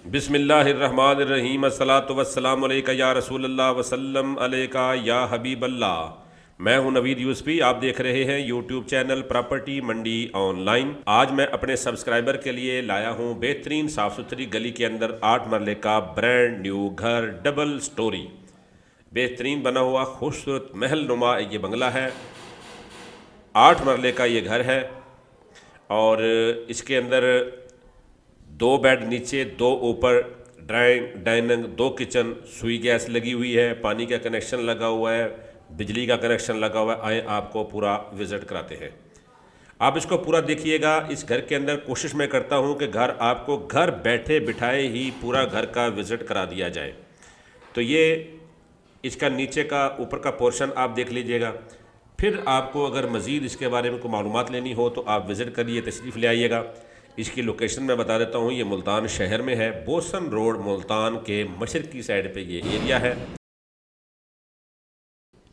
بسم اللہ الرحمن الرحیم الصلاۃ والسلام علیکہ یا رسول اللہ وسلم علیکہ یا حبیب اللہ۔ میں ہوں نوید یوسفی، آپ دیکھ رہے ہیں یوٹیوب چینل پراپرٹی منڈی آن لائن۔ آج میں اپنے سبسکرائبر کے لیے لایا ہوں بہترین صاف ستھری گلی کے اندر 8 مرلے کا برانڈ نیو گھر، ڈبل سٹوری، بہترین بنا ہوا خوبصورت محل نما یہ بنگلہ ہے۔ 8 مرلے کا یہ گھر ہے اور اس کے اندر 2 بیڈ نیچے، 2 اوپر، ڈائننگ، 2 کچن، سوئی گیس لگی ہوئی ہے، پانی کا کنیکشن لگا ہوا ہے، بجلی کا کنیکشن لگا ہوا ہے۔ آئیں آپ کو پورا وزٹ کراتے ہیں، آپ اس کو پورا دیکھیے گا۔ اس گھر کے اندر کوشش میں کرتا ہوں کہ گھر آپ کو گھر بیٹھے بٹھائے ہی پورا گھر کا وزٹ کرا دیا جائے۔ تو یہ اس کا نیچے کا اوپر کا پورشن آپ دیکھ لیجئے گا۔ پھر آپ کو اگر مزید اس کے بارے میں کوئی معلومات لینی ہو تو آپ وزٹ کریے، تشریف لے آئیے گا۔ اس کی لوکیشن میں بتا دیتا ہوں، یہ ملتان شہر میں ہے، بوسن روڈ، ملتان کے مشرقی سائڈ پہ یہ ایریا ہے۔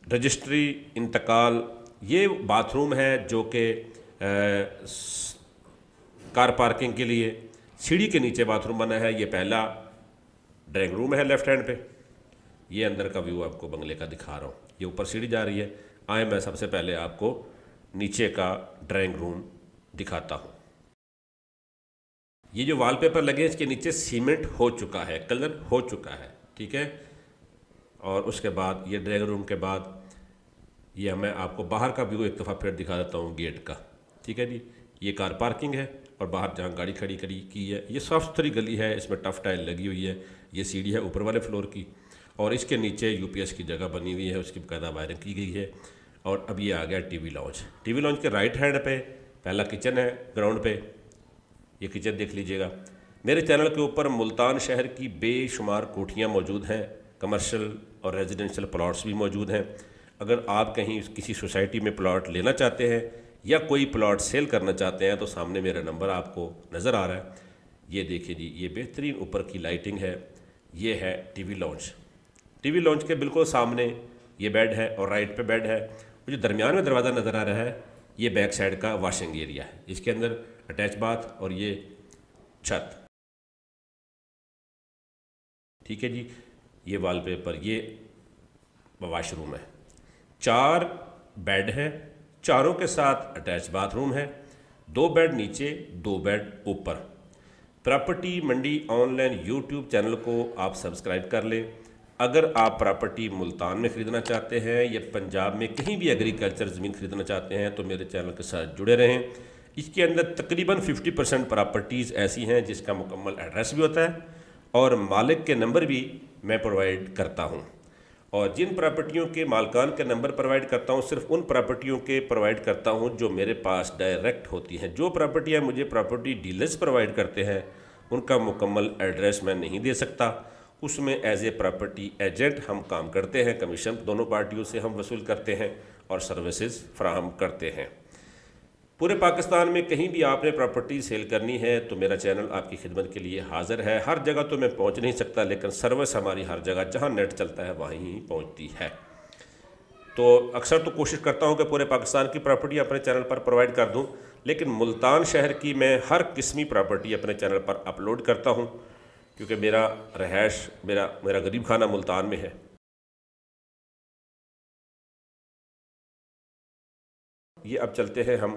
رجسٹری انتقال، یہ باتھ روم ہے جو کہ کار پارکنگ کے لیے سیڑھی کے نیچے باتھ روم بنا ہے۔ یہ پہلا ڈرائنگ روم ہے لیفٹ ہینڈ پہ۔ یہ اندر کا ویو آپ کو بنگلے کا دکھا رہا ہوں، یہ اوپر سیڑھی جا رہی ہے۔ آئیں میں سب سے پہلے آپ کو نیچے کا ڈرائنگ روم دکھاتا ہوں۔ یہ جو وال پیپر لگے اس کے نیچے سیمنٹ ہو چکا ہے، کلر ہو چکا ہے، ٹھیک ہے۔ اور اس کے بعد یہ ڈرائنگ روم کے بعد یہ میں آپ کو باہر کا ویو ایک دفعہ پھر دکھا دیتا ہوں گیٹ کا، ٹھیک ہے جی۔ یہ کار پارکنگ ہے اور باہر جہاں گاڑی کھڑی کی ہے، یہ صاف ستھری گلی ہے، اس میں ٹف ٹائل لگی ہوئی ہے۔ یہ سیڑھی ہے اوپر والے فلور کی اور اس کے نیچے یو پی ایس کی جگہ بنی ہوئی ہے، اس کی باقاعدہ وائرنگ کی گئی ہے۔ اور اب یہ آ گیا T V lounge. T V lounge کے رائٹ ہینڈ پہ پہلا کچن ہے، گراؤنڈ پہ یہ کچن دیکھ لیجئے گا۔ میرے چینل کے اوپر ملتان شہر کی بے شمار کوٹھیاں موجود ہیں، کمرشل اور ریزیڈنشل پلاٹس بھی موجود ہیں۔ اگر آپ کہیں کسی سوسائٹی میں پلاٹ لینا چاہتے ہیں یا کوئی پلاٹ سیل کرنا چاہتے ہیں تو سامنے میرا نمبر آپ کو نظر آ رہا ہے۔ یہ دیکھیں جی، یہ بہترین اوپر کی لائٹنگ ہے۔ یہ ہے T V lounge. T V lounge کے بالکل سامنے یہ بیڈ ہے اور رائٹ پہ بیڈ ہے۔ جو درمیان میں دروازہ نظر آ رہا ہے یہ بیک سائڈ کا واشنگ ایریا ہے، اس کے اندر اٹیچ باتھ اور یہ چھت، ٹھیک ہے جی۔ یہ وال پیپر، یہ واش روم ہے۔ 4 بیڈ ہے، چاروں کے ساتھ اٹیچ باتھ روم ہے۔ 2 بیڈ نیچے، 2 بیڈ اوپر۔ پراپرٹی منڈی آن لائن یوٹیوب چینل کو آپ سبسکرائب کر لیں۔ اگر آپ پراپرٹی ملتان میں خریدنا چاہتے ہیں یا پنجاب میں کہیں بھی ایگریکلچر زمین خریدنا چاہتے ہیں تو میرے چینل کے ساتھ جڑے رہیں۔ اس کے اندر تقریباً 50% پراپرٹیز ایسی ہیں جس کا مکمل ایڈریس بھی ہوتا ہے اور مالک کے نمبر بھی میں پرووائڈ کرتا ہوں۔ اور جن پراپرٹیوں کے مالکان کے نمبر پرووائڈ کرتا ہوں، صرف ان پراپرٹیوں کے پرووائڈ کرتا ہوں جو میرے پاس ڈائریکٹ ہوتی ہیں۔ جو پراپرٹیاں مجھے پراپرٹی ڈیلرز پرووائڈ کرتے ہیں ان کا مکمل ایڈریس میں نہیں دے سکتا۔ اس میں ایز اے پراپرٹی ایجنٹ ہم کام کرتے ہیں، کمیشن دونوں پارٹیوں سے ہم وصول کرتے ہیں اور سروسز فراہم کرتے ہیں۔ پورے پاکستان میں کہیں بھی آپ نے پراپرٹی سیل کرنی ہے تو میرا چینل آپ کی خدمت کے لیے حاضر ہے۔ ہر جگہ تو میں پہنچ نہیں سکتا لیکن سروس ہماری ہر جگہ جہاں نیٹ چلتا ہے وہیں ہی پہنچتی ہے۔ تو اکثر تو کوشش کرتا ہوں کہ پورے پاکستان کی پراپرٹی اپنے چینل پر پرووائڈ کر دوں، لیکن ملتان شہر کی میں ہر قسمی پراپرٹی اپنے چینل پر اپلوڈ کرتا ہوں کیونکہ میرا رہائش، میرا غریب خانہ ملتان میں ہے۔ یہ اب چلتے ہیں ہم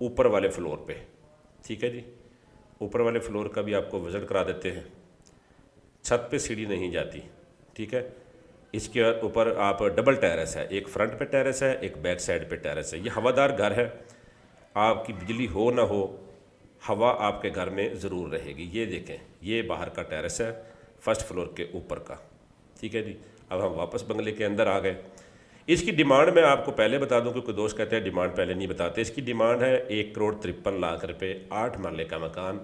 اوپر والے فلور پہ، ٹھیک ہے جی۔ اوپر والے فلور کا بھی آپ کو وزٹ کرا دیتے ہیں۔ چھت پہ سیڑھی نہیں جاتی، ٹھیک ہے۔ اس کے اوپر آپ ڈبل ٹیرس ہے، ایک فرنٹ پہ ٹیرس ہے، ایک بیک سائڈ پہ ٹیرس ہے۔ یہ ہوادار گھر ہے، آپ کی بجلی ہو نہ ہو ہوا آپ کے گھر میں ضرور رہے گی۔ یہ دیکھیں، یہ باہر کا ٹیرس ہے فرسٹ فلور کے اوپر کا، ٹھیک ہے جی۔ اب ہم واپس بنگلے کے اندر آ گئے۔ اس کی ڈیمانڈ میں آپ کو پہلے بتا دوں کہ کوئی دوست کہتے ہیں ڈیمانڈ پہلے نہیں بتاتے۔ اس کی ڈیمانڈ ہے 1,53,00,000 روپے، 8 مرلے کا مکان۔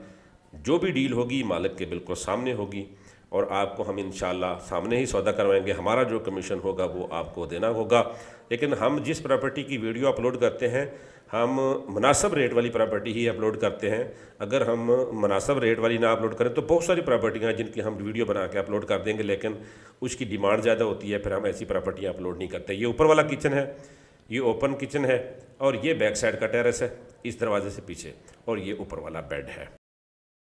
جو بھی ڈیل ہوگی مالک کے بالکل سامنے ہوگی اور آپ کو ہم انشاءاللہ سامنے ہی سودا کروائیں گے۔ ہمارا جو کمیشن ہوگا وہ آپ کو دینا ہوگا، لیکن ہم جس پراپرٹی کی ویڈیو اپلوڈ کرتے ہیں ہم مناسب ریٹ والی پراپرٹی ہی اپلوڈ کرتے ہیں۔ اگر ہم مناسب ریٹ والی نہ اپلوڈ کریں تو بہت ساری پراپرٹیاں ہیں جن کی ہم ویڈیو بنا کے اپلوڈ کر دیں گے لیکن اس کی ڈیمانڈ زیادہ ہوتی ہے، پھر ہم ایسی پراپرٹیاں اپلوڈ نہیں کرتے۔ یہ اوپر والا کچن ہے، یہ اوپن کچن ہے اور یہ بیک سائڈ کا ٹیرس ہے اس دروازے سے پیچھے، اور یہ اوپر والا بیڈ ہے۔